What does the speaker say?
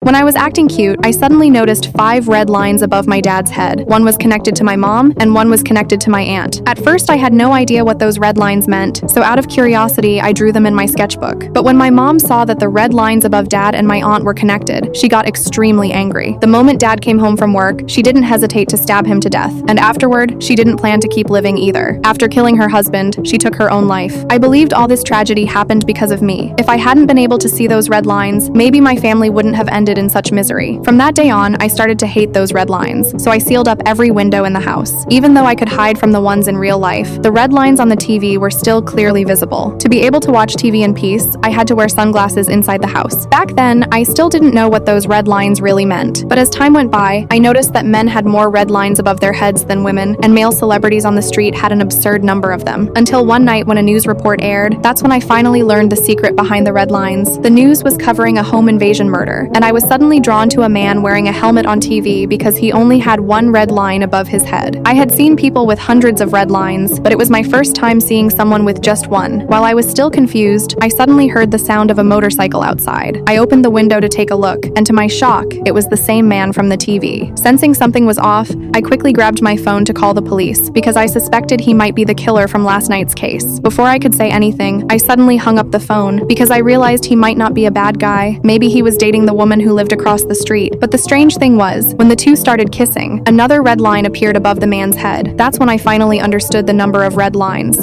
When I was acting cute, I suddenly noticed 5 red lines above my dad's head. One was connected to my mom, and one was connected to my aunt. At first, I had no idea what those red lines meant, so out of curiosity, I drew them in my sketchbook. But when my mom saw that the red lines above dad and my aunt were connected, she got extremely angry. The moment dad came home from work, she didn't hesitate to stab him to death, and afterward, she didn't plan to keep living either. After killing her husband, she took her own life. I believed all this tragedy happened because of me. If I hadn't been able to see those red lines, maybe my family wouldn't have ended in such misery. From that day on, I started to hate those red lines, so I sealed up every window in the house. Even though I could hide from the ones in real life, the red lines on the TV were still clearly visible. To be able to watch TV in peace, I had to wear sunglasses inside the house. Back then, I still didn't know what those red lines really meant, but as time went by, I noticed that men had more red lines above their heads than women, and male celebrities on the street had an absurd number of them. Until one night when a news report aired, that's when I finally learned the secret behind the red lines. The news was covering a home invasion murder, and I was suddenly drawn to a man wearing a helmet on TV because he only had one red line above his head. I had seen people with hundreds of red lines, but it was my first time seeing someone with just one. While I was still confused, I suddenly heard the sound of a motorcycle outside. I opened the window to take a look, and to my shock, it was the same man from the TV. Sensing something was off, I quickly grabbed my phone to call the police because I suspected he might be the killer from last night's case. Before I could say anything, I suddenly hung up the phone because I realized he might not be a bad guy. Maybe he was dating the woman who lived across the street. But the strange thing was, when the two started kissing, another red line appeared above the man's head. That's when I finally understood the number of red lines.